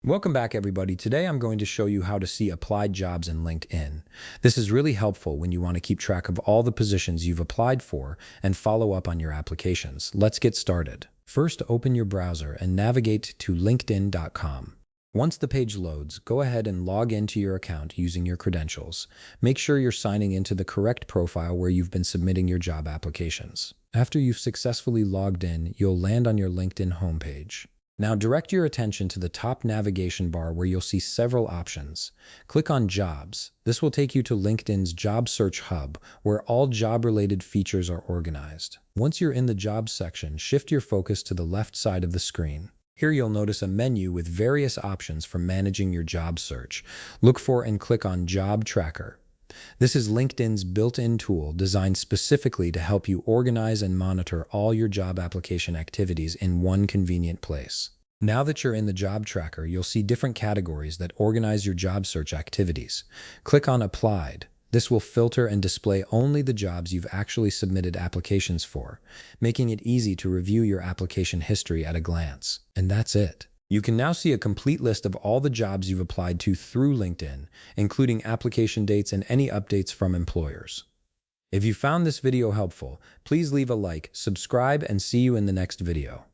Welcome back, everybody. Today I'm going to show you how to see applied jobs in LinkedIn. This is really helpful when you want to keep track of all the positions you've applied for and follow up on your applications. Let's get started. First, open your browser and navigate to linkedin.com. Once the page loads, go ahead and log into your account using your credentials. Make sure you're signing into the correct profile where you've been submitting your job applications. After you've successfully logged in, you'll land on your LinkedIn homepage. Now direct your attention to the top navigation bar where you'll see several options. Click on Jobs. This will take you to LinkedIn's Job Search Hub, where all job-related features are organized. Once you're in the Jobs section, shift your focus to the left side of the screen. Here you'll notice a menu with various options for managing your job search. Look for and click on Job Tracker. This is LinkedIn's built-in tool designed specifically to help you organize and monitor all your job application activities in one convenient place. Now that you're in the job tracker, you'll see different categories that organize your job search activities. Click on Applied. This will filter and display only the jobs you've actually submitted applications for, making it easy to review your application history at a glance. And that's it. You can now see a complete list of all the jobs you've applied to through LinkedIn, including application dates and any updates from employers. If you found this video helpful, please leave a like, subscribe, and see you in the next video.